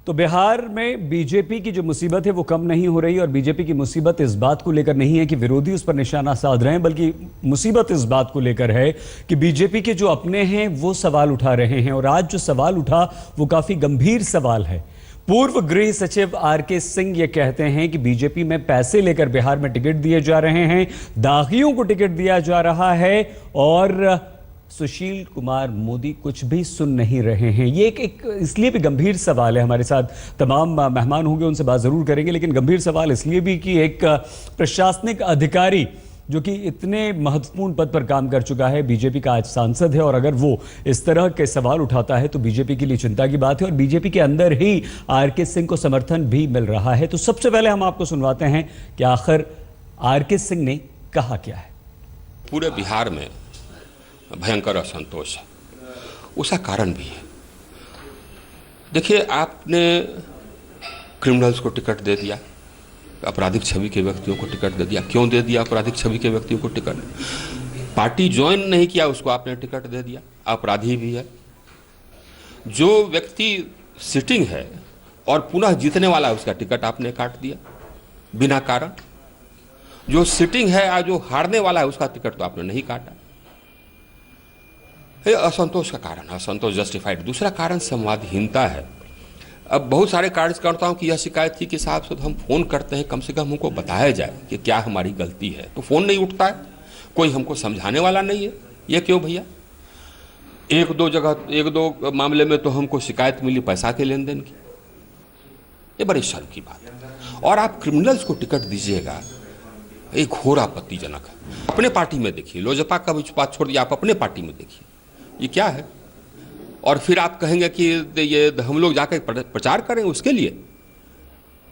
तो बिहार में बीजेपी की जो मुसीबत है वो कम नहीं हो रही, और बीजेपी की मुसीबत इस बात को लेकर नहीं है कि विरोधी उस पर निशाना साध रहे हैं, बल्कि मुसीबत इस बात को लेकर है कि बीजेपी के जो अपने हैं वो सवाल उठा रहे हैं। और आज जो सवाल उठा वो काफी गंभीर सवाल है। पूर्व गृह सचिव आरके सिंह ये कहते हैं कि बीजेपी में पैसे लेकर बिहार में टिकट दिए जा रहे हैं, दागियों को टिकट दिया जा रहा है, और सुशील कुमार मोदी कुछ भी सुन नहीं रहे हैं। ये एक इसलिए भी गंभीर सवाल है। हमारे साथ तमाम मेहमान होंगे, उनसे बात जरूर करेंगे, लेकिन गंभीर सवाल इसलिए भी कि एक प्रशासनिक अधिकारी जो कि इतने महत्वपूर्ण पद पर काम कर चुका है, बीजेपी का आज सांसद है, और अगर वो इस तरह के सवाल उठाता है तो बीजेपी के लिए चिंता की बात है। और बीजेपी के अंदर ही आरके सिंह को समर्थन भी मिल रहा है। तो सबसे पहले हम आपको सुनवाते हैं कि आखिर आरके सिंह ने कहा क्या है। पूरे बिहार में भयंकर असंतोष है, उसका कारण भी है। देखिए, आपने क्रिमिनल्स को टिकट दे दिया, आपराधिक छवि के व्यक्तियों को टिकट दे दिया। क्यों दे दिया आपराधिक छवि के व्यक्तियों को टिकट? पार्टी ज्वाइन नहीं किया उसको आपने टिकट दे दिया, अपराधी भी है। जो व्यक्ति सिटिंग है और पुनः जीतने वाला है उसका टिकट आपने काट दिया बिना कारण। जो सिटिंग है और जो हारने वाला है उसका टिकट तो आपने नहीं काटा। ये असंतोष का कारण, असंतोष जस्टिफाइड। दूसरा कारण संवादहीनता है। अब बहुत सारे कार्यकर्ताओं की यह शिकायत थी कि साहब हम फोन करते हैं, कम से कम हमको बताया जाए कि क्या हमारी गलती है, तो फोन नहीं उठता है, कोई हमको समझाने वाला नहीं है। ये क्यों भैया? एक दो मामले में तो हमको शिकायत मिली पैसा के लेन देन की। ये बड़ी शर्म की बात है। और आप क्रिमिनल्स को टिकट दीजिएगा, एक घोर आपत्तिजनक है। अपने पार्टी में देखिए, लोजपा का भी बात छोड़ दिया, आप अपने पार्टी में देखिए ये क्या है। और फिर आप कहेंगे कि ये हम लोग जाकर प्रचार करें उसके लिए।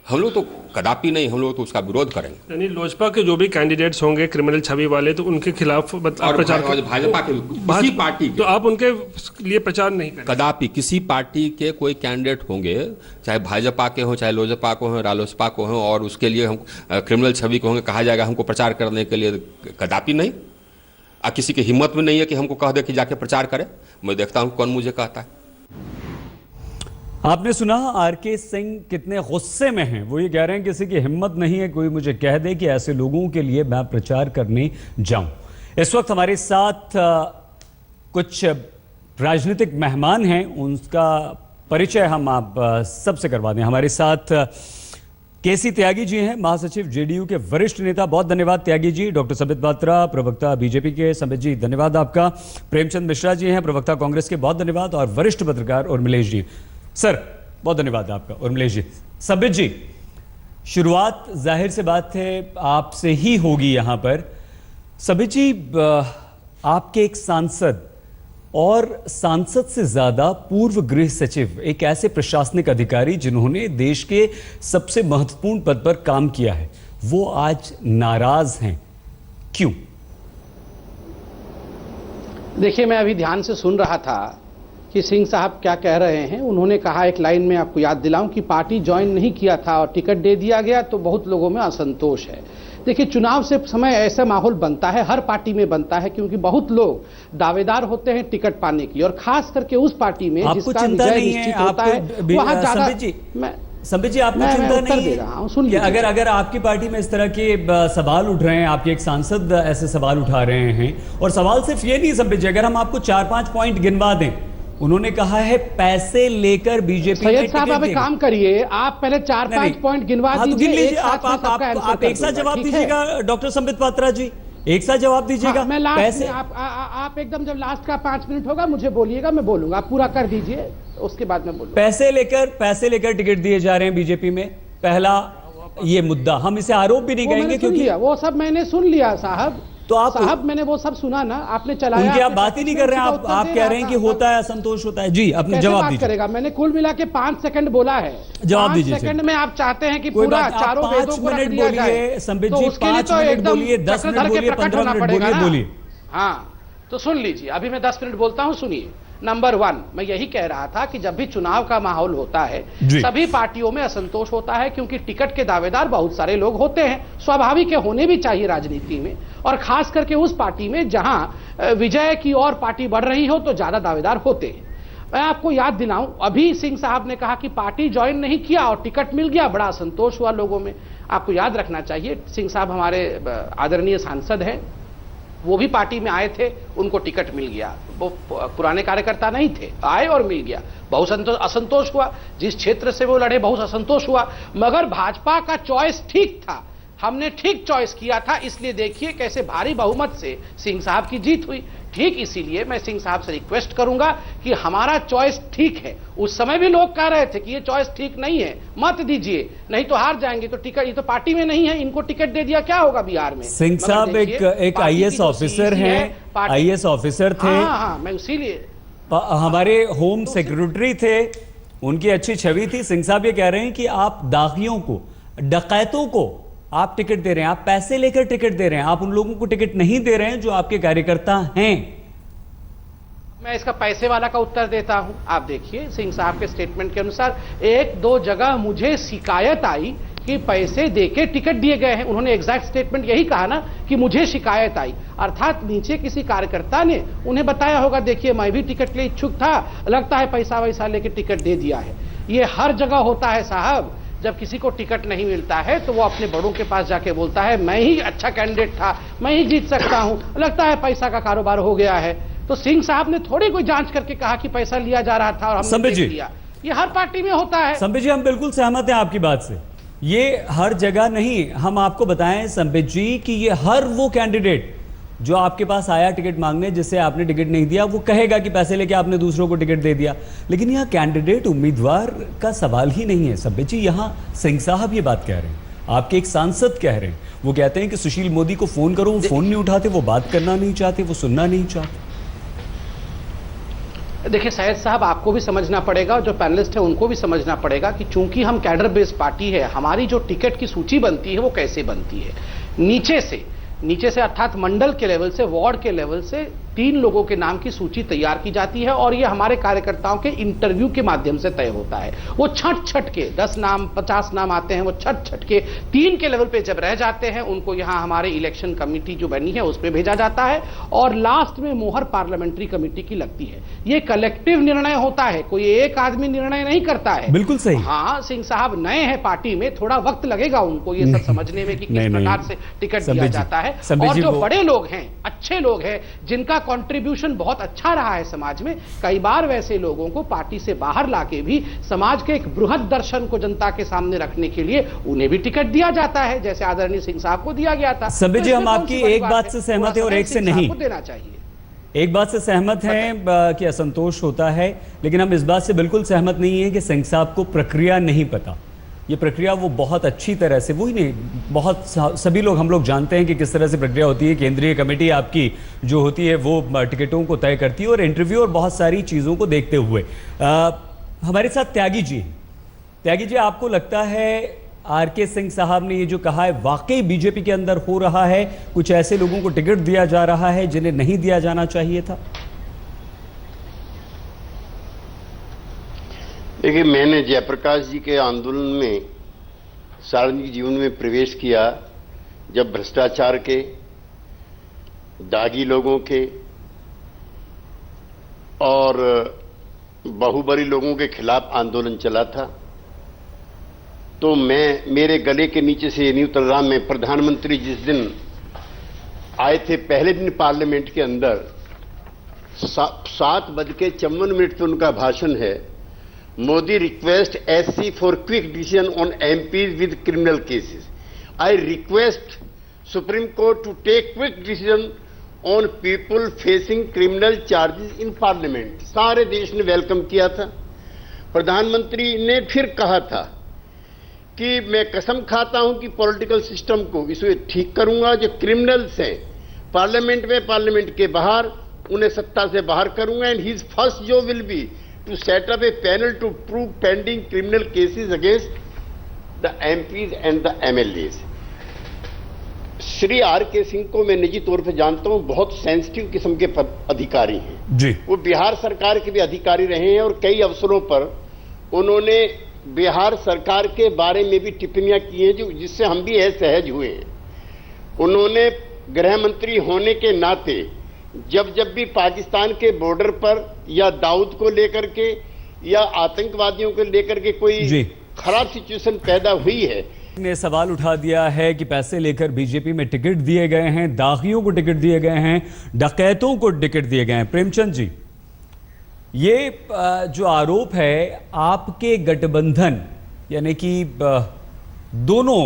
हम लोग तो कदापि नहीं, हम लोग तो उसका विरोध करेंगे। यानी लोजपा के जो भी कैंडिडेट्स होंगे क्रिमिनल छवि वाले, तो उनके खिलाफ प्रचार भाजपा के किसी पार्टी के, तो आप उनके लिए प्रचार नहीं करें? कदापि किसी पार्टी के कोई कैंडिडेट होंगे, चाहे भाजपा के हों, चाहे लोजपा को हों, रालोसपा को हों, और उसके लिए हम क्रिमिनल छवि को होंगे, कहा जाएगा हमको प्रचार करने के लिए, कदापि नहीं। किसी की हिम्मत में नहीं है कि हमको कह दे कि जाके प्रचार करें। मैं देखता हूं कौन मुझे कहता है। आपने सुना आरके सिंह कितने गुस्से में हैं। वो ये कह रहे हैं किसी की हिम्मत नहीं है कोई मुझे कह दे कि ऐसे लोगों के लिए मैं प्रचार करने जाऊं। इस वक्त हमारे साथ कुछ राजनीतिक मेहमान हैं, उनका परिचय हम आप सबसे करवा दें। हमारे साथ केसी त्यागी जी हैं, महासचिव जेडीयू के वरिष्ठ नेता, बहुत धन्यवाद त्यागी जी। डॉक्टर संबित पात्रा, प्रवक्ता बीजेपी के, संबित जी धन्यवाद आपका। प्रेमचंद मिश्रा जी हैं, प्रवक्ता कांग्रेस के, बहुत धन्यवाद। और वरिष्ठ पत्रकार उर्मिलेश जी, सर बहुत धन्यवाद आपका। उर्मिलेश जी, संबित जी, शुरुआत जाहिर से बात है आपसे ही होगी यहां पर। संबित जी, आपके एक सांसद और सांसद से ज्यादा पूर्व गृह सचिव, एक ऐसे प्रशासनिक अधिकारी जिन्होंने देश के सबसे महत्वपूर्ण पद पर काम किया है, वो आज नाराज हैं, क्यों? देखिए, मैं अभी ध्यान से सुन रहा था कि सिंह साहब क्या कह रहे हैं। उन्होंने कहा, एक लाइन में आपको याद दिलाऊं, कि पार्टी ज्वाइन नहीं किया था और टिकट दे दिया गया तो बहुत लोगों में असंतोष है। देखिए, चुनाव से समय ऐसा माहौल बनता है, हर पार्टी में बनता है, क्योंकि बहुत लोग दावेदार होते हैं टिकट पाने की, और खास करके उस पार्टी में जिसका विजय निश्चित होता है वहां ज्यादा। संबित जी, आपको चिंता नहीं है? सुन लीजिए, अगर आपकी पार्टी में इस तरह के सवाल उठ रहे हैं, आपके एक सांसद ऐसे सवाल उठा रहे हैं, और सवाल सिर्फ ये नहीं संबित जी, अगर हम आपको 4-5 पॉइंट गिनवा दें, उन्होंने कहा है पैसे लेकर बीजेपी में टिकट साहब, आप एक काम करिए, आप पहले 4-5 पॉइंट गिनवा दीजिए। आप एक साथ जवाब दीजिएगा डॉक्टर संबित पात्रा जी, एक साथ जवाब दीजिएगा। मैं लास्ट में आप एकदम जब लास्ट का 5 मिनट होगा मुझे बोलिएगा, मैं बोलूंगा। आप पूरा कर दीजिए, उसके बाद मैं बोलूंगा। पैसे लेकर टिकट दिए जा रहे हैं बीजेपी में, पहला ये मुद्दा। हम इसे आरोप भी नहीं कहेंगे क्योंकि वो सब मैंने सुन लिया साहब। तो आप साहब, मैंने वो सब सुना ना, आपने चलाया। उनकी आप बात ही नहीं कर रहे हैं, आप कह रहे हैं कि होता है, असंतोष होता है। जी, अपने जवाब दीजिए। करेगा, मैंने कुल मिला के 5 सेकंड बोला है। जवाब दीजिए। 5 सेकंड में आप चाहते हैं कि पूरा चारों वेदों को रख दिया जाए? संबित जी, 5 मिनट बोलिए, 10 मिनट बोलिए, 15 मिनट बोलिए। हाँ, तो सुन लीजिए, अभी मैं 10 मिनट बोलता हूँ, सुनिए। नंबर 1, मैं यही कह रहा था कि जब भी चुनाव का माहौल होता है सभी पार्टियों में असंतोष होता है, क्योंकि टिकट के दावेदार बहुत सारे लोग होते हैं। स्वाभाविक है, होने भी चाहिए राजनीति में, और खास करके उस पार्टी में जहां विजय की ओर पार्टी बढ़ रही हो तो ज्यादा दावेदार होते हैं। मैं आपको याद दिलाऊं, अभी सिंह साहब ने कहा कि पार्टी ज्वाइन नहीं किया और टिकट मिल गया, बड़ा संतोष हुआ लोगों में। आपको याद रखना चाहिए, सिंह साहब हमारे आदरणीय सांसद हैं, वो भी पार्टी में आए थे, उनको टिकट मिल गया। वो पुराने कार्यकर्ता नहीं थे, आए और मिल गया। बहुत असंतोष हुआ, जिस क्षेत्र से वो लड़े बहुत असंतोष हुआ, मगर भाजपा का चॉइस ठीक था, हमने ठीक चॉइस किया था। इसलिए देखिए कैसे भारी बहुमत से सिंह साहब की जीत हुई। ठीक इसीलिए मैं सिंह साहब से रिक्वेस्ट करूंगा कि हमारा चॉइस ठीक है। उस समय भी लोग कह रहे थे कि ये चॉइस ठीक नहीं है, मत दीजिए, नहीं तो हार जाएंगे। तो टिकट, ये तो पार्टी में नहीं है, इनको टिकट दे दिया, क्या होगा बिहार में? सिंह साहब एक आईएएस ऑफिसर हैं, आईएएस ऑफिसर थे। हाँ, मैं इसीलिए हमारे होम सेक्रेटरी थे, उनकी अच्छी छवि थी। सिंह साहब ये कह रहे हैं कि आप दागियों को, डकैतों को आप टिकट दे रहे हैं, आप पैसे लेकर टिकट दे रहे हैं, आप उन लोगों को टिकट नहीं दे रहे हैं जो आपके कार्यकर्ता हैं। मैं इसका पैसे वाला का उत्तर देता हूं। आप देखिए सिंह साहब के स्टेटमेंट के अनुसार 1-2 जगह मुझे शिकायत आई कि पैसे देके टिकट दिए गए हैं। उन्होंने एग्जैक्ट स्टेटमेंट यही कहा ना कि मुझे शिकायत आई, अर्थात नीचे किसी कार्यकर्ता ने उन्हें बताया होगा, देखिए मैं भी टिकट के लिए इच्छुक था, लगता है पैसा वैसा लेके टिकट दे दिया है। ये हर जगह होता है साहब। जब किसी को टिकट नहीं मिलता है तो वो अपने बड़ों के पास जाके बोलता है मैं ही अच्छा कैंडिडेट था, मैं ही जीत सकता हूं, लगता है पैसा का कारोबार हो गया है। तो सिंह साहब ने थोड़ी कोई जांच करके कहा कि पैसा लिया जा रहा था और हमने देख लिया। ये हर पार्टी में होता है। संबित जी, हम बिल्कुल सहमत हैं आपकी बात से, ये हर जगह नहीं। हम आपको बताएं संबित जी कि ये हर वो कैंडिडेट जो आपके पास आया टिकट मांगने, जिससे आपने टिकट नहीं दिया, वो कहेगा कि पैसे लेके आपने दूसरों को टिकट दे दिया। लेकिन यहाँ कैंडिडेट उम्मीदवार का सवाल ही नहीं है संबित जी। यहाँ सिंह साहब ये बात कह रहे हैं, आपके एक सांसद कह रहे हैं, वो कहते हैं कि सुशील मोदी को फोन करो, वो फोन नहीं उठाते, वो बात करना नहीं चाहते, वो सुनना नहीं चाहते। देखिए सैयद साहब, आपको भी समझना पड़ेगा, जो पैनलिस्ट है उनको भी समझना पड़ेगा कि चूंकि हम कैडर बेस्ड पार्टी है, हमारी जो टिकट की सूची बनती है वो कैसे बनती है। नीचे से अर्थात मंडल के लेवल से, वार्ड के लेवल से 3 लोगों के नाम की सूची तैयार की जाती है और ये हमारे कार्यकर्ताओं के इंटरव्यू के माध्यम से तय होता है। वो छट के 10 नाम 50 नाम आते हैं, वो छट के 3 के लेवल पे जब रह जाते हैं, उनको यहाँ हमारे इलेक्शन कमेटी जो बनी है उस पर भेजा जाता है और लास्ट में मोहर पार्लियामेंट्री कमेटी की लगती है। ये कलेक्टिव निर्णय होता है, कोई एक आदमी निर्णय नहीं करता है। बिल्कुल सही। हाँ, सिंह साहब नए हैं पार्टी में, थोड़ा वक्त लगेगा उनको ये सब समझने में कि किस प्रकार से टिकट दिया जाता है। और जो बड़े लोग हैं, अच्छे लोग हैं, जिनका कंट्रीब्यूशन बहुत अच्छा रहा है समाज में, कई बार वैसे लोगों को पार्टी से बाहर लाके भी समाज के एक बृहद दर्शन को जनता के सामने रखने के लिए उन्हें भी टिकट दिया जाता है, जैसे आदरणीय सिंह साहब को दिया गया था। संबित जी, हम आपकी एक बात से सहमत हैं और एक से नहीं। देना चाहिए। एक बात से सहमत हैं कि असंतोष होता है, लेकिन हम इस बात से बिल्कुल सहमत नहीं है कि सिंह साहब को प्रक्रिया नहीं पता। ये प्रक्रिया वो बहुत अच्छी तरह से, वही नहीं, बहुत सभी लोग, हम लोग जानते हैं कि किस तरह से प्रक्रिया होती है। केंद्रीय कमेटी आपकी जो होती है वो टिकटों को तय करती है और इंटरव्यू और बहुत सारी चीज़ों को देखते हुए। हमारे साथ त्यागी जी, आपको लगता है आरके सिंह साहब ने ये जो कहा है वाकई बीजेपी के अंदर हो रहा है, कुछ ऐसे लोगों को टिकट दिया जा रहा है जिन्हें नहीं दिया जाना चाहिए था? देखिए, मैंने जयप्रकाश जी के आंदोलन में सार्वजनिक जीवन में प्रवेश किया जब भ्रष्टाचार के, दागी लोगों के और बाहुबली लोगों के खिलाफ आंदोलन चला था। तो मेरे गले के नीचे से ये नहीं उतर रहा। मैं प्रधानमंत्री जिस दिन आए थे, पहले दिन पार्लियामेंट के अंदर 7:54 पे उनका भाषण है, Modi request SC for quick decision on MPs with criminal cases. I request Supreme Court to take quick decision on people facing criminal charges in Parliament. सारे देश ने वेलकम किया था। प्रधानमंत्री ने फिर कहा था कि मैं कसम खाता हूं कि पॉलिटिकल सिस्टम को इसे ठीक करूंगा, जो क्रिमिनल्स हैं पार्लियामेंट में, पार्लियामेंट के बाहर, उन्हें सत्ता से बाहर करूंगा। And his first job will be to set up a panel to prove pending criminal cases against the MPs and the MLAs. Shri RK Singh को मैं निजी तौर पर जानता हूं, बहुत सेंसिटिव किस्म के अधिकारी हैं जी। वो बिहार सरकार के भी अधिकारी रहे हैं और कई अवसरों पर उन्होंने बिहार सरकार के बारे में भी टिप्पणियां की हैं, जो जिससे हम भी असहज हुए हैं। उन्होंने गृह मंत्री होने के नाते जब जब भी पाकिस्तान के बॉर्डर पर या दाऊद को लेकर के या आतंकवादियों को लेकर के कोई जी। खराब सिचुएशन पैदा हुई है, ने सवाल उठा दिया है कि पैसे लेकर बीजेपी में टिकट दिए गए हैं, दागियों को टिकट दिए गए हैं, डकैतों को टिकट दिए गए हैं। प्रेमचंद जी, ये जो आरोप है आपके गठबंधन यानी कि दोनों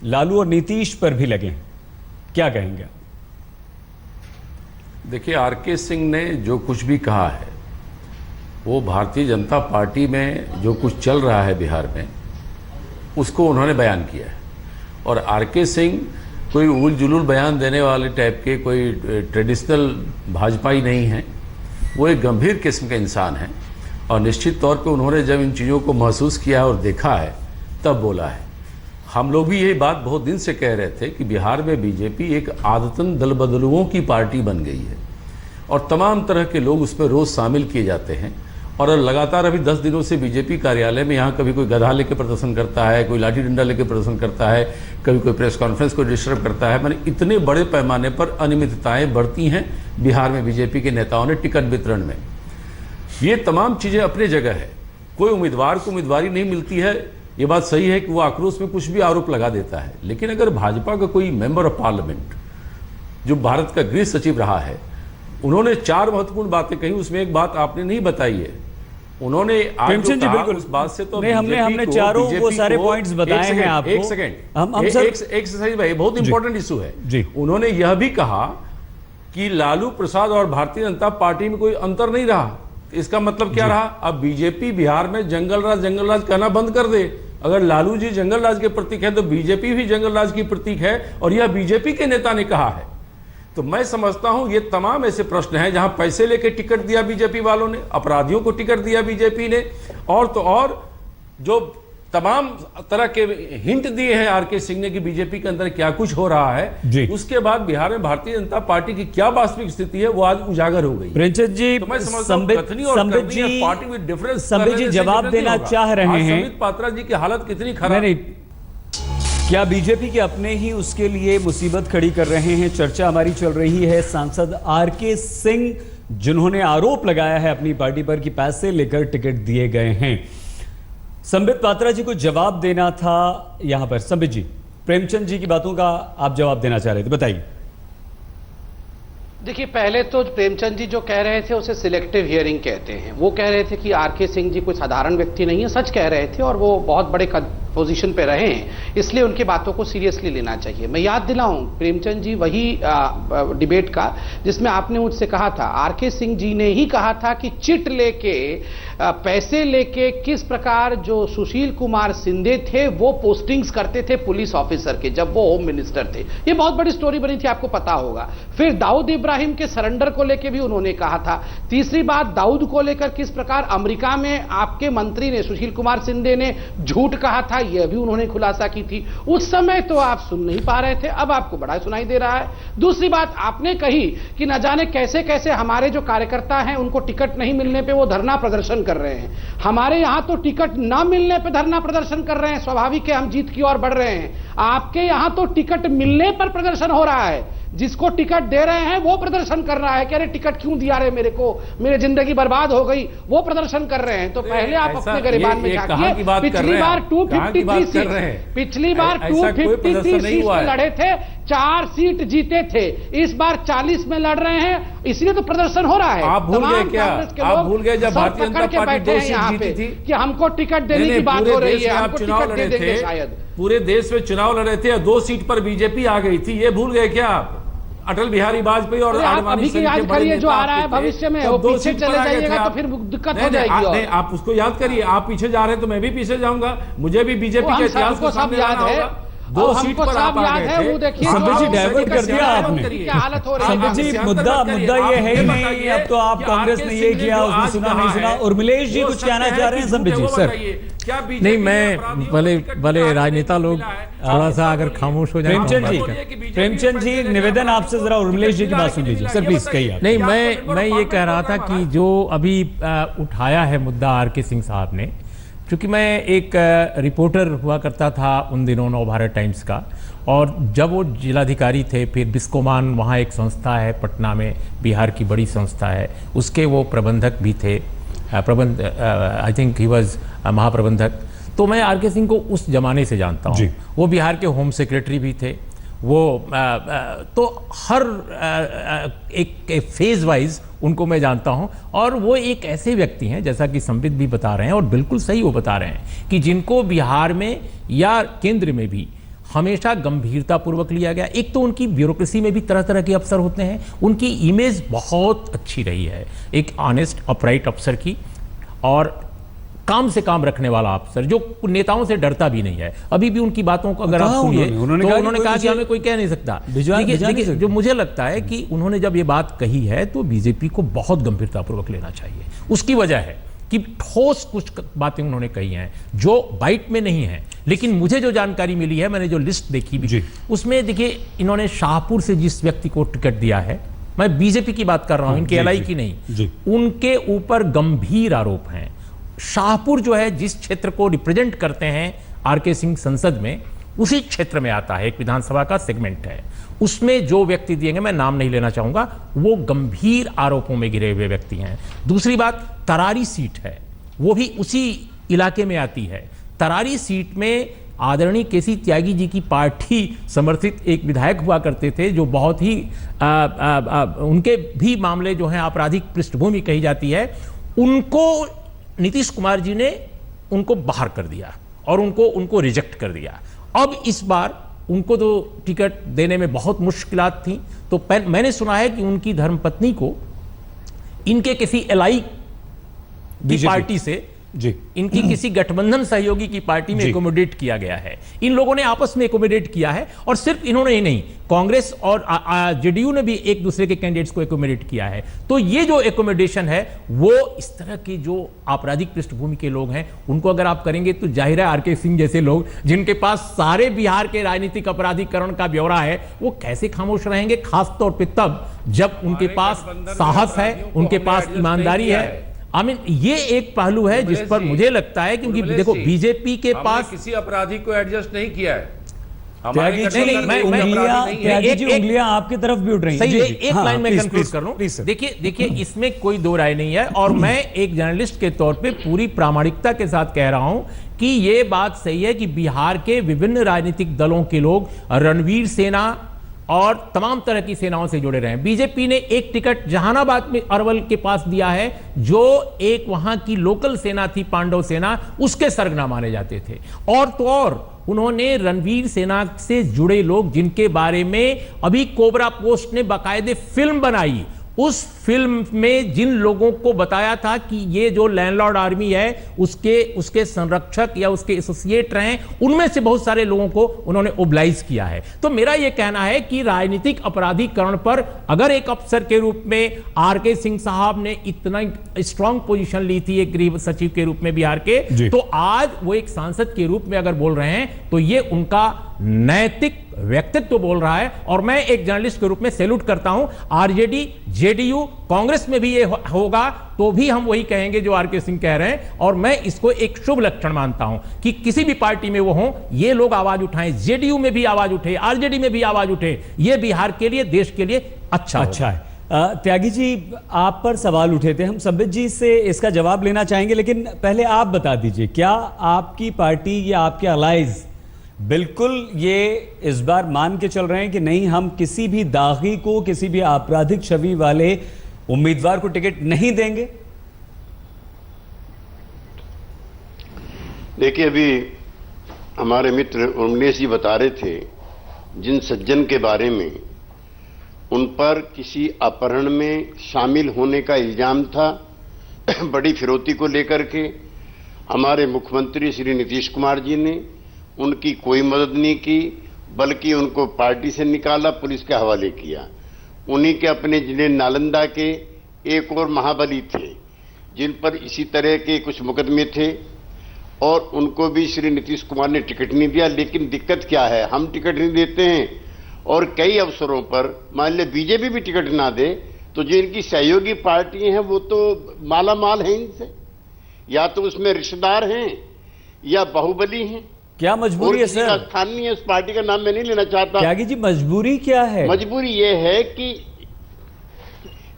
लालू और नीतीश पर भी लगे, क्या कहेंगे? देखिए, आरके सिंह ने जो कुछ भी कहा है वो भारतीय जनता पार्टी में जो कुछ चल रहा है बिहार में उसको उन्होंने बयान किया है। और आरके सिंह कोई उल जुलूल बयान देने वाले टाइप के कोई ट्रेडिशनल भाजपाई नहीं है, वो एक गंभीर किस्म के इंसान हैं। और निश्चित तौर पे उन्होंने जब इन चीज़ों को महसूस किया और देखा है तब बोला है। हम लोग भी यही बात बहुत दिन से कह रहे थे कि बिहार में बीजेपी एक आदतन दल बदलुओं की पार्टी बन गई है और तमाम तरह के लोग उसमें रोज़ शामिल किए जाते हैं। और लगातार अभी 10 दिनों से बीजेपी कार्यालय में यहाँ कभी कोई गधा लेके प्रदर्शन करता है, कोई लाठी डंडा लेके प्रदर्शन करता है, कभी कोई प्रेस कॉन्फ्रेंस को डिस्टर्ब करता है। मैंने इतने बड़े पैमाने पर अनियमितताएं बढ़ती हैं बिहार में बीजेपी के नेताओं ने टिकट वितरण में। ये तमाम चीज़ें अपनी जगह है, कोई उम्मीदवार को उम्मीदवारी नहीं मिलती है, ये बात सही है कि वो आक्रोश में कुछ भी आरोप लगा देता है। लेकिन अगर भाजपा का कोई मेंबर ऑफ पार्लियामेंट जो भारत का गृह सचिव रहा है, उन्होंने 4 महत्वपूर्ण बातें कही, उसमें एक बात आपने नहीं बताई है। उन्होंने आज जो प्रेमचंद जी, कहा बिल्कुल उस बात से तो नहीं, हमने चारों वो सारे पॉइंट्स बताए हैं आपको। एक सेकंड, एक सेकंड भाई, बहुत इंपॉर्टेंट इशू है जी। उन्होंने यह भी कहा कि लालू प्रसाद और भारतीय जनता पार्टी में कोई अंतर नहीं रहा। इसका मतलब क्या रहा? अब बीजेपी बिहार में जंगल राज कहना बंद कर दे। अगर लालू जी जंगल राज के प्रतीक है तो बीजेपी भी जंगल राज की प्रतीक है, और यह बीजेपी के नेता ने कहा है। तो मैं समझता हूं ये तमाम ऐसे प्रश्न हैं जहां पैसे लेके टिकट दिया बीजेपी वालों ने, अपराधियों को टिकट दिया बीजेपी ने, और तो और जो तमाम तरह के हिंट दिए हैं आरके सिंह ने कि बीजेपी के अंदर क्या कुछ हो रहा है। उसके बाद बिहार में भारतीय जनता पार्टी की क्या वास्तविक स्थिति है वो आज उजागर हो गई। प्रेमचंद जी, तो मैं समझता हूं कथनी और करनी है, पार्टी में डिफरेंस। संबित जी जवाब देना चाह रहे हैं। संबित पात्रा जी की हालत कितनी खराब है। क्या बीजेपी के अपने ही उसके लिए मुसीबत खड़ी कर रहे हैं? चर्चा हमारी चल रही है सांसद आरके सिंह, जिन्होंने आरोप लगाया है अपनी पार्टी पर कि पैसे लेकर टिकट दिए गए हैं। संबित पात्रा जी को जवाब देना था यहां पर। संबित जी, प्रेमचंद जी की बातों का आप जवाब देना चाह रहे थे, बताइए। देखिए, पहले तो प्रेमचंद जी जो कह रहे थे उसे सिलेक्टिव हियरिंग कहते हैं। वो कह रहे थे कि आरके सिंह जी कोई साधारण व्यक्ति नहीं है, सच कह रहे थे, और वो बहुत बड़े पोजीशन पे रहे हैं, इसलिए उनकी बातों को सीरियसली लेना चाहिए। मैं याद दिलाऊं प्रेमचंद जी वही डिबेट का जिसमें आपने मुझसे कहा था, आरके सिंह जी ने ही कहा था कि चिट लेके पैसे लेके किस प्रकार जो सुशील कुमार सिंधे थे वो पोस्टिंग्स करते थे पुलिस ऑफिसर के, जब वो होम मिनिस्टर थे। ये बहुत बड़ी स्टोरी बनी थी, आपको पता होगा। फिर दाऊद इब्राहिम के सरेंडर को लेकर भी उन्होंने कहा था। तीसरी बात, दाऊद को लेकर किस प्रकार अमेरिका में आपके मंत्री ने, सुशील कुमार सिंधे ने झूठ कहा था, यह भी उन्होंने खुलासा की थी। उस समय तो आप सुन नहीं पा रहे थे, अब आपको बड़ा सुनाई दे रहा है। दूसरी बात आपने कही कि न जाने कैसे कैसे हमारे जो कार्यकर्ता हैं उनको टिकट नहीं मिलने पे वो धरना प्रदर्शन कर रहे हैं। हमारे यहां तो टिकट ना मिलने पे धरना प्रदर्शन कर रहे हैं, स्वाभाविक है, हम जीत की ओर बढ़ रहे हैं। आपके यहां तो टिकट मिलने पर प्रदर्शन हो रहा है, जिसको टिकट दे रहे हैं वो प्रदर्शन कर रहा है कि अरे टिकट क्यों दिया रे मेरे को, मेरी जिंदगी बर्बाद हो गई, वो प्रदर्शन कर रहे हैं। तो पहले आप अपने गरिबान में झांकिए। पिछली बार 253 सीट, पिछली बार 253 सीट में लड़े थे, 4 सीट जीते थे, इस बार 40 में लड़ रहे हैं, इसलिए तो प्रदर्शन हो रहा है। आप भूल गए क्या? आप भूल गए जब भारतीय जनता पार्टी 2 सीट जीती थी कि हमको टिकट देने की बात हो रही है, हमको टिकट दे देंगे शायद। पूरे देश में चुनाव लड़े थे और 2 सीट पर बीजेपी आ गई थी, ये भूल गए क्या आप? अटल बिहारी वाजपेयी और अभी की याद करिए जो आ रहा है भविष्य में, वो पीछे चले जाइएगा तो फिर दिक्कत हो जाएगी। और आप उसको याद करिए, आप पीछे जा रहे हैं तो मैं भी पीछे जाऊंगा, मुझे भी बीजेपी के इतिहास को सब याद है। 2 सीट पर आप आ गए थे। वो देखिए संबित जी डाइवर्ट कर दिया आपने। हालत हो रही है। संबित जी, मुद्दा ये है ही नहीं। अब तो आप कांग्रेस ने ये किया, उसने सुना नहीं सुना। उर्मिलेश जी कुछ कहना चाह रहे हैं? संबित जी सर। नहीं, मैं भले राजनेता लोग थोड़ा सा अगर खामोश हो जाए। प्रेमचंद जी, निवेदन आपसे, जरा उर्मिलेश जी की बात सुन लीजिए सर, प्लीज कहिए। नहीं, मैं ये कह रहा था कि जो अभी उठाया है मुद्दा आरके सिंह साहब ने, क्योंकि मैं एक रिपोर्टर हुआ करता था उन दिनों नवभारत टाइम्स का, और जब वो जिलाधिकारी थे, फिर बिस्कोमान वहाँ एक संस्था है पटना में, बिहार की बड़ी संस्था है, उसके वो प्रबंधक भी थे, आई थिंक ही वॉज महाप्रबंधक। तो मैं आर.के. सिंह को उस जमाने से जानता हूँ। वो बिहार के होम सेक्रेटरी भी थे। वो तो हर एक फेज वाइज उनको मैं जानता हूं, और वो एक ऐसे व्यक्ति हैं, जैसा कि संबित भी बता रहे हैं और बिल्कुल सही वो बता रहे हैं, कि जिनको बिहार में या केंद्र में भी हमेशा गंभीरतापूर्वक लिया गया। एक तो उनकी ब्यूरोक्रेसी में भी तरह तरह के अफसर होते हैं, उनकी इमेज बहुत अच्छी रही है एक ऑनेस्ट अपराइट अफसर की, और काम से काम रखने वाला अफसर जो नेताओं से डरता भी नहीं है। अभी भी उनकी बातों को अगर आप सुनिए तो उन्होंने कहा कि हमें कोई कह नहीं सकता। देखिए, जो मुझे लगता है कि उन्होंने जब ये बात कही है तो बीजेपी को बहुत गंभीरतापूर्वक लेना चाहिए। उसकी वजह है कि ठोस कुछ बातें उन्होंने कही हैं जो बाइट में नहीं है, लेकिन मुझे जो जानकारी मिली है, मैंने जो लिस्ट देखी भी, उसमें देखिए इन्होंने शाहपुर से जिस व्यक्ति को टिकट दिया है, मैं बीजेपी की बात कर रहा हूं, इनके एलआई की नहीं, उनके ऊपर गंभीर आरोप हैं। शाहपुर जो है, जिस क्षेत्र को रिप्रेजेंट करते हैं आर.के. सिंह संसद में, उसी क्षेत्र में आता है, एक विधानसभा का सेगमेंट है। उसमें जो व्यक्ति दिएंगे, मैं नाम नहीं लेना चाहूंगा, वो गंभीर आरोपों में घिरे हुए व्यक्ति हैं। दूसरी बात, तरारी सीट है, वो भी उसी इलाके में आती है। तरारी सीट में आदरणीय केसी त्यागी जी की पार्टी समर्थित एक विधायक हुआ करते थे, जो बहुत ही उनके भी मामले जो हैं आपराधिक पृष्ठभूमि कही जाती है। उनको नीतीश कुमार जी ने उनको बाहर कर दिया और उनको रिजेक्ट कर दिया। अब इस बार उनको तो टिकट देने में बहुत मुश्किलात थी, तो मैंने सुना है कि उनकी धर्मपत्नी को इनके किसी एलआई की पार्टी से, इनकी किसी गठबंधन सहयोगी की पार्टी में एकोमोडेट किया गया है। इन लोगों ने आपस में एकोमोडेट किया है, और सिर्फ इन्होंने ही नहीं, कांग्रेस और जेडीयू ने भी एक दूसरे के कैंडिडेट्स को एकोमोडेट किया है। तो ये जो एकोमोडेशन है, वो इस तरह के जो आपराधिक पृष्ठभूमि के लोग हैं, उनको अगर आप करेंगे तो जाहिर है आर.के. सिंह जैसे लोग, जिनके पास सारे बिहार के राजनीतिक अपराधीकरण का ब्यौरा है, वो कैसे खामोश रहेंगे? खासतौर पर तब जब उनके पास साहस है, उनके पास ईमानदारी है। ये एक पहलू है जिस पर मुझे लगता है, क्योंकि देखो बीजेपी के पास किसी अपराधी को एडजस्ट नहीं किया है। उंगलियां आपकी तरफ भी उठ रही हैं। एक लाइन में कंक्लूड कर लूं। देखिए इसमें कोई दो राय नहीं है, और मैं एक जर्नलिस्ट के तौर पे पूरी प्रामाणिकता के साथ कह रहा हूं कि ये बात सही है कि बिहार के विभिन्न राजनीतिक दलों के लोग रणवीर सेना और तमाम तरह की सेनाओं से जुड़े रहे हैं। बीजेपी ने एक टिकट जहानाबाद में अरवल के पास दिया है, जो एक वहां की लोकल सेना थी, पांडव सेना, उसके सरगना माने जाते थे। और तो और उन्होंने रणवीर सेना से जुड़े लोग, जिनके बारे में अभी कोबरा पोस्ट ने बाकायदे फिल्म बनाई, उस फिल्म में जिन लोगों को बताया था कि ये जो लैंडलॉर्ड आर्मी है उसके संरक्षक या उसके एसोसिएट रहे, उनमें से बहुत सारे लोगों को उन्होंने ओबलाइज किया है। तो मेरा यह कहना है कि राजनीतिक अपराधीकरण पर अगर एक अफसर के रूप में आर.के. सिंह साहब ने इतना स्ट्रांग पोजीशन ली थी एक गृह सचिव के रूप में बिहार के, तो आज वो एक सांसद के रूप में अगर बोल रहे हैं तो ये उनका नैतिक व्यक्तित्व बोल रहा है। और मैं एक जर्नलिस्ट के रूप में सैल्यूट करता हूं। आरजेडी, जेडीयू, कांग्रेस में भी ये होगा तो भी हम वही कहेंगे जो आर.के. सिंह कह रहे हैं, और मैं इसको एक शुभ लक्षण मानता हूं कि किसी भी पार्टी में वो हों, ये लोग आवाज उठाएं, जेडीयू में भी आवाज उठे, आरजेडी में भी आवाज उठे, ये बिहार के लिए, देश के लिए अच्छा है। त्यागी जी, आप पर सवाल उठे थे, हम संबित जी से इसका जवाब लेना चाहेंगे, लेकिन पहले आप बता दीजिए, क्या आपकी पार्टी या आपके अलाइज बिल्कुल ये इस बार मान के चल रहे हैं कि नहीं, हम किसी भी दागी को, किसी भी आपराधिक छवि वाले उम्मीदवार को टिकट नहीं देंगे? देखिए, अभी हमारे मित्र उमेश जी बता रहे थे जिन सज्जन के बारे में उन पर किसी अपहरण में शामिल होने का इल्जाम था बड़ी फिरौती को लेकर के, हमारे मुख्यमंत्री श्री नीतीश कुमार जी ने उनकी कोई मदद नहीं की, बल्कि उनको पार्टी से निकाला, पुलिस के हवाले किया। उन्हीं के अपने जिले नालंदा के एक और महाबली थे जिन पर इसी तरह के कुछ मुकदमे थे, और उनको भी श्री नीतीश कुमार ने टिकट नहीं दिया। लेकिन दिक्कत क्या है, हम टिकट नहीं देते हैं और कई अवसरों पर मान लीजिए बीजेपी भी टिकट ना दे तो जो इनकी सहयोगी पार्टियां हैं वो तो माला माल हैं इनसे, या तो उसमें रिश्तेदार हैं या बाहुबली हैं। क्या और मजबूरी है किसी का सर? स्थान नहीं है, उस पार्टी का नाम मैं नहीं लेना चाहता। त्यागी जी मजबूरी क्या है? मजबूरी ये है कि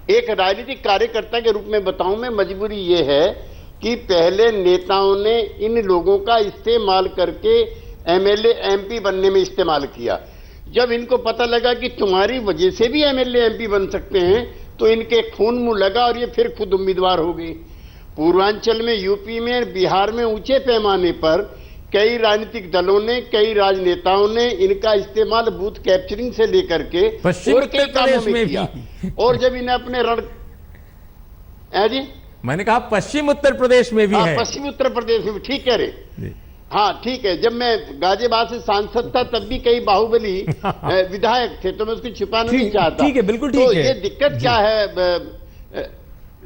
एक राजनीतिक कार्यकर्ता के रूप में बताऊं मैं, मजबूरी ये है कि पहले नेताओं ने इन लोगों का इस्तेमाल करके एमएलए एमपी बनने में इस्तेमाल किया। जब इनको पता लगा कि तुम्हारी वजह से भी एमएलए एमपी बन सकते हैं, तो इनके खून मुंह लगा और ये फिर खुद उम्मीदवार हो गए। पूर्वांचल में, यूपी में, बिहार में ऊंचे पैमाने पर कई राजनीतिक दलों ने, कई राजनेताओं ने इनका इस्तेमाल बूथ कैप्चरिंग से लेकर के पश्चिम और कई उत्तर कामों प्रदेश में में किया। भी। और जब इन्हें अपने रण जी मैंने कहा पश्चिम उत्तर प्रदेश में भी हाँ, है। पश्चिमी उत्तर प्रदेश में भी, ठीक कह रहे। हाँ ठीक है, जब मैं गाजियाबाद से सांसद था तब भी कई बाहुबली विधायक थे, तो मैं उसको छिपाना नहीं चाहता। ठीक है, बिल्कुल तो ठीक है। ये दिक्कत क्या है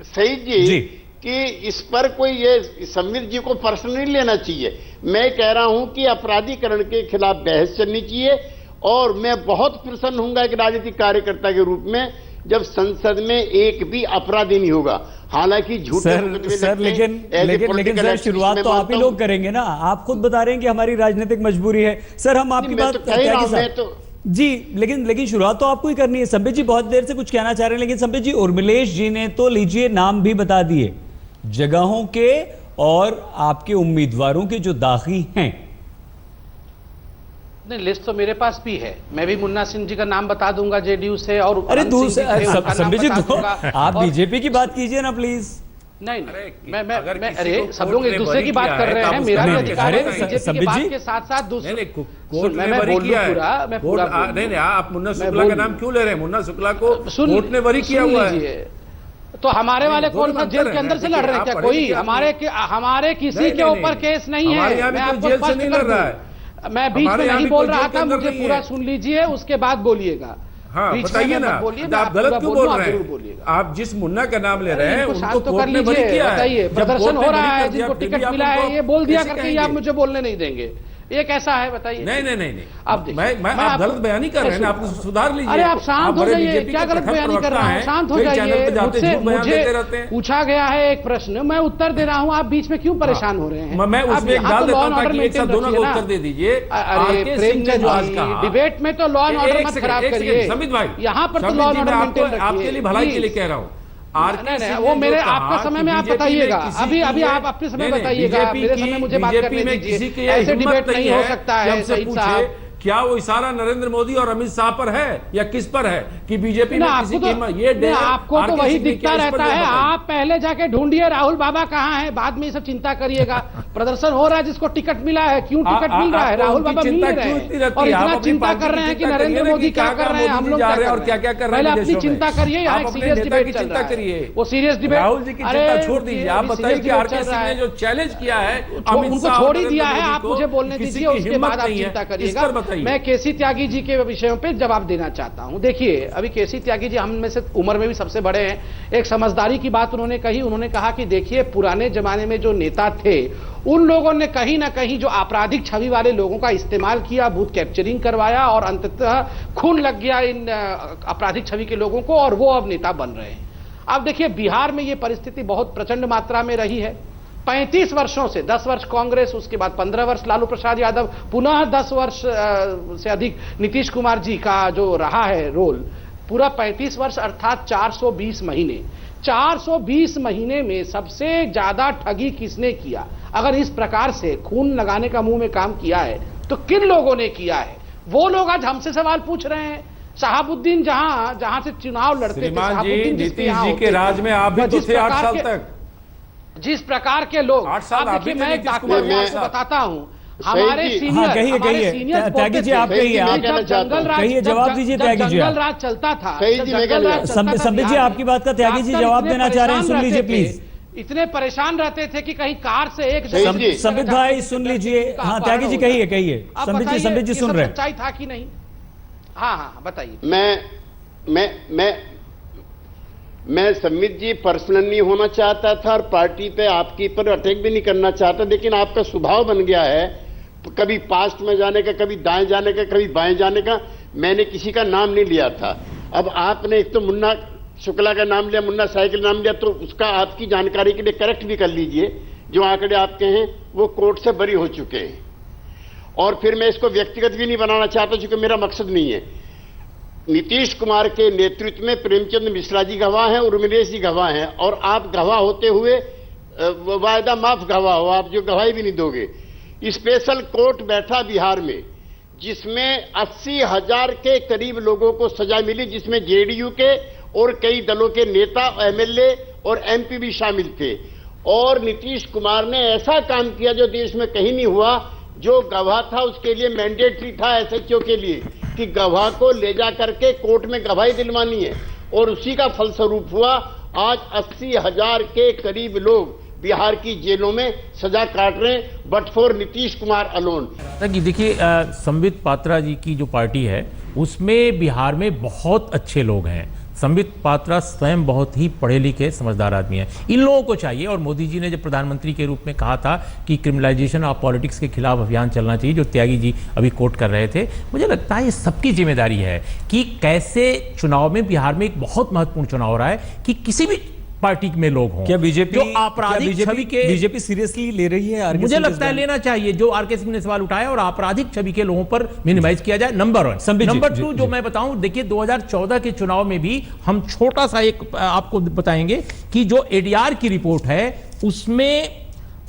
सईद जी, कि इस पर कोई ये संबित जी को पर्सनली लेना चाहिए। मैं कह रहा हूं कि अपराधीकरण के खिलाफ बहस चलनी चाहिए, और मैं बहुत प्रसन्न हूंगा एक राजनीतिक कार्यकर्ता के रूप में जब संसद में एक भी अपराधी नहीं होगा। हालांकि झूठे सर लेकिन सर शुरुआत तो आप ही लोग करेंगे ना। आप खुद बता रहे हैं कि हमारी राजनीतिक मजबूरी है। सर हम आपकी बात त्यागी साहब जी, लेकिन शुरुआत तो आपको ही करनी है। संबित जी बहुत देर से कुछ कहना चाह रहे हैं, लेकिन संबित जी उर्मिलेश जी ने तो लीजिए नाम भी बता दिए जगहों के और आपके उम्मीदवारों के जो दागी हैं। नहीं, लिस्ट तो मेरे पास भी है। मैं भी मुन्ना सिंह जी का नाम बता दूंगा जेडीयू से, और अरे दूसरे संबित जी आप बीजेपी की बात कीजिए ना प्लीज। नहीं, मैं अरे सब लोग एक दूसरे की बात कर रहे हैं, मेरा भी अधिकार है बीजेपी की बात के साथ साथ दूसरे। मैं बोल पूरा, मैं पूरा नहीं, आप मुन्ना शुक्ला का नाम क्यों ले रहे हैं? मुन्ना शुक्ला को कोर्ट ने बरी किया हुआ है। तो हमारे वाले कौन सा जेल के अंदर से लड़ रहे हैं क्या? कोई हमारे किसी के ऊपर केस नहीं है। मैं आपको स्पष्ट कर रहा है, मैं बीच में नहीं बोल रहा था, मुझे पूरा सुन लीजिए, उसके बाद बोलिएगा। हाँ बताइए ना, आप गलत क्यों बोल रहे हैं? आप जिस मुन्ना का नाम ले रहे हैं उनको कोर्ट ने बरी किया है। बताइए, प्रदर्शन हो रहा है, जिनको टिकट मिला है ये बोल दिया करके आप मुझे बोलने नहीं देंगे, ये कैसा है बताइए? नहीं, अब आप गलत बयानी कर रहे हैं, आप सुधार लीजिए। अरे आप शांत हो जाइए, क्या गलत बयानी कर रहे हैं? शांत हो जाइए। मुझे पूछा गया है एक प्रश्न, मैं उत्तर दे रहा हूँ, आप बीच में क्यों परेशान हो रहे हैं? मैं उसमें एक डाल देता हूं ताकि एक साथ दोनों को उत्तर दे दीजिए। अरे प्रेमचंद जी, डिबेट में तो लॉ एंड ऑर्डर मत खराब करिए। समित भाई, यहाँ पर तो लॉ एंड ऑर्डर मेंटेन रखिए। आपके लिए भलाई के लिए कह रहा हूँ। नहीं, वो मेरे आपका समय में आप बताइएगा। अभी आप अपने समय बताइएगा, मेरे समय मुझे बात करने दीजिए। ऐसे डिबेट नहीं हो सकता है सईद साहब। क्या वो इशारा नरेंद्र मोदी और अमित शाह पर है या किस पर है कि बीजेपी ने किसी की ये आपको तो वही दिखता रहता है। आप पहले जाके ढूंढिए राहुल बाबा कहाँ है, बाद में ये सब चिंता करिएगा। प्रदर्शन हो रहा है, जिसको टिकट मिला है, क्यों टिकट मिल रहा है? राहुल बाबा मिल रहे हैं और इतना चिंता कर रहे हैं कि नरेंद्र मोदी क्या कर रहे हैं, हम लोग क्या और क्या क्या कर रहे हैं। पहले अपनी चिंता करिए, यहाँ एक सीरियस डिबेट चल रहा है, वो सीरियस डिबेट। राहुल जी की चिंता छोड़ दीजिए, आप बताइए कि आरके सिंह ने जो चैलेंज किया है उनको छोड़ ही दिया है। आप मुझे बोलने दीजिए, उसके बाद आप चिंता करिएगा। मैं केसी त्यागी जी के विषयों पे जवाब देना चाहता हूं। देखिए, अभी केसी त्यागी जी हम में से उम्र में भी सबसे बड़े हैं। एक समझदारी की बात उन्होंने कही। उन्होंने कहा कि देखिए, पुराने जमाने में जो नेता थे उन लोगों ने कहीं ना कहीं जो आपराधिक छवि वाले लोगों का इस्तेमाल किया, बूथ कैप्चरिंग करवाया और अंततः खून लग गया इन आपराधिक छवि के लोगों को, और वो अब नेता बन रहे हैं। अब देखिए, बिहार में ये परिस्थिति बहुत प्रचंड मात्रा में रही है। 35 वर्षों से, 10 वर्ष कांग्रेस, उसके बाद 15 वर्ष लालू प्रसाद यादव, पुनः 10 वर्ष से अधिक नीतीश कुमार जी का जो रहा है रोल, पूरा 35 वर्ष अर्थात 420 महीने। 420 महीने में सबसे ज्यादा ठगी किसने किया? अगर इस प्रकार से खून लगाने का मुंह में काम किया है तो किन लोगों ने किया है? वो लोग आज हमसे सवाल पूछ रहे हैं। शहाबुद्दीन जहां से चुनाव लड़ते थे, शहाबुद्दीन नीतीश जी के राज में आप भी तो थे 8 साल तक। जिस प्रकार के लोग, 8 साल देखिए, मैं एक डॉक्टर आपको बताता हूं, हमारे सीनियर त्यागी जी आप कहिए, जवाब दीजिए त्यागी जी। जंगल राज चलता था, संबित जी आपकी बात का त्यागी जी जवाब देना चाह रहे हैं, सुन लीजिए प्लीज। इतने परेशान रहते थे कि कहीं कार से एक संबित भाई सुन लीजिए। हाँ त्यागी जी कहिए। संबित जी सुन रहे हैं। सच्चाई था कि नहीं? हाँ बताइए। मैं संबित जी पर्सनल नहीं होना चाहता था और पार्टी पे आपकी पर अटैक भी नहीं करना चाहता, लेकिन आपका स्वभाव बन गया है कभी पास्ट में जाने का, कभी दाएं जाने का, कभी बाएं जाने का। मैंने किसी का नाम नहीं लिया था। अब आपने एक तो मुन्ना शुक्ला का नाम लिया, मुन्ना साहिब का नाम लिया, तो उसका आपकी जानकारी के लिए करेक्ट भी कर लीजिए जो आंकड़े आपके हैं वो कोर्ट से बरी हो चुके हैं। और फिर मैं इसको व्यक्तिगत भी नहीं बनाना चाहता, क्योंकि मेरा मकसद नहीं है। नीतीश कुमार के नेतृत्व में प्रेमचंद मिश्रा जी गवाह हैं, उर्मिलेश जी गवाह हैं, और आप गवाह होते हुए वायदा माफ गवाह हो, आप जो गवाही भी नहीं दोगे। स्पेशल कोर्ट बैठा बिहार में, जिसमें 80,000 के करीब लोगों को सजा मिली, जिसमें जेडीयू के और कई दलों के नेता, एमएलए और एमपी भी शामिल थे। और नीतीश कुमार ने ऐसा काम किया जो देश में कहीं नहीं हुआ। जो गवाह था उसके लिए मैंडेटरी था एसएचओ के लिए कि गवाह को ले जा करके कोर्ट में गवाही दिलवानी है, और उसी का फलस्वरूप हुआ आज 80,000 के करीब लोग बिहार की जेलों में सजा काट रहे हैं, but for Nitish Kumar alone. देखिए, संबित पात्रा जी की जो पार्टी है उसमें बिहार में बहुत अच्छे लोग हैं। संबित पात्रा स्वयं बहुत ही पढ़े लिखे समझदार आदमी है। इन लोगों को चाहिए, और मोदी जी ने जब प्रधानमंत्री के रूप में कहा था कि क्रिमिनलाइजेशन ऑफ पॉलिटिक्स के खिलाफ अभियान चलना चाहिए, जो त्यागी जी अभी कोट कर रहे थे, मुझे लगता है ये सबकी जिम्मेदारी है कि कैसे चुनाव में, बिहार में एक बहुत महत्वपूर्ण चुनाव हो रहा है, कि किसी भी पार्टी में लोग हों। क्या बीजेपी, जो आपराधिक छवि के, बीजेपी सीरियसली ले रही है? मुझे लगता है लेना चाहिए, जो आरके सिंह ने सवाल उठाया, और आपराधिक छवि के लोगों पर मिनिमाइज किया जाए, नंबर 1। नंबर 2 जो मैं बताऊं, देखिए 2014 के चुनाव में भी हम छोटा सा एक आपको बताएंगे कि जो एडीआर की रिपोर्ट है उसमें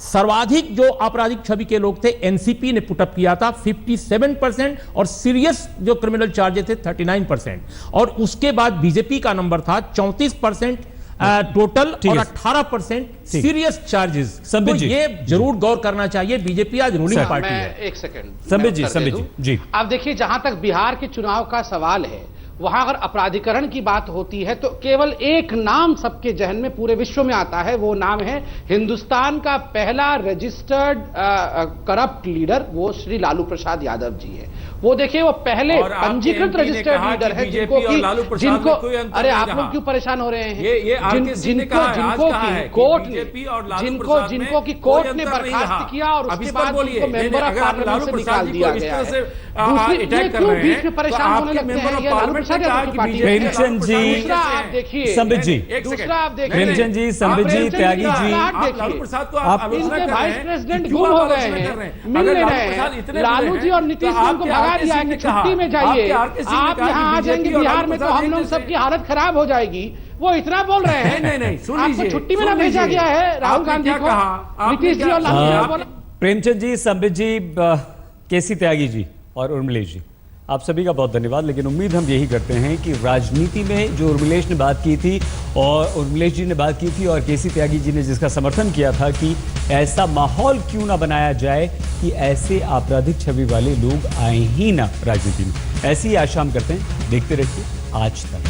सर्वाधिक जो आपराधिक छवि के लोग थे एनसीपी ने पुटअप किया था 57%, और सीरियस जो क्रिमिनल चार्जेस थे 39%, और उसके बाद बीजेपी का नंबर था 34% टोटल और 18% सीरियस चार्जेस। तो ये जरूर गौर करना चाहिए, बीजेपी आज रूलिंग पार्टी है। एक सेकंड, संबित जी। अब देखिए, जहां तक बिहार के चुनाव का सवाल है, वहां अगर अपराधीकरण की बात होती है तो केवल एक नाम सबके जहन में पूरे विश्व में आता है। वो नाम है हिंदुस्तान का पहला रजिस्टर्ड करप्ट लीडर, वो श्री लालू प्रसाद यादव जी है। वो देखिए, वो पहले पंजीकृत रजिस्टर्ड लीडर है जिनको अरे आप लोग क्यों परेशान हो रहे हैं? जिनको की कोर्ट ने बर्खास्त किया और उसके बाद उनको मेंबर ऑफ पार्लियामेंट से निकाल दिया गया है। क्यों बीच में परेशान होने लगते हैं? ये लालू प्रसाद यादव की पार्टी है। प्रेमचंद जी, दूसरा आप देखिए, संबित जी, दूसरा आप देखिए, प्रेमचंद जी, संबित जी, त्यागी जी, लालू प्रसाद को आप इनके वाइस प्रेसिडेंट गुम हो गए हैं, मिल नहीं रहे हैं। लालू जी और नीतीश जी उनको भगा दिया है कि छुट्टी में जाइए, आप यहाँ आ जाएंगे बिहार में तो हम लोग सबकी हालत खराब हो जाएगी। वो इतना बोल रहे हैं। नहीं, आपको छुट्टी में ना भेजा गया है राहुल गांधी को, नीतीश जी और लालू जी बोला। प्रेमचंद जी, संबित जी, केसी त्यागी जी और उर्मिलेश जी, आप सभी का बहुत धन्यवाद। लेकिन उम्मीद हम यही करते हैं कि राजनीति में जो उर्मिलेश ने बात की थी और उर्मिलेश जी ने बात की थी और केसी त्यागी जी ने जिसका समर्थन किया था कि ऐसा माहौल क्यों ना बनाया जाए कि ऐसे आपराधिक छवि वाले लोग आए ही ना राजनीति में, ऐसी आशा हम करते हैं। देखते रहिए आज तक।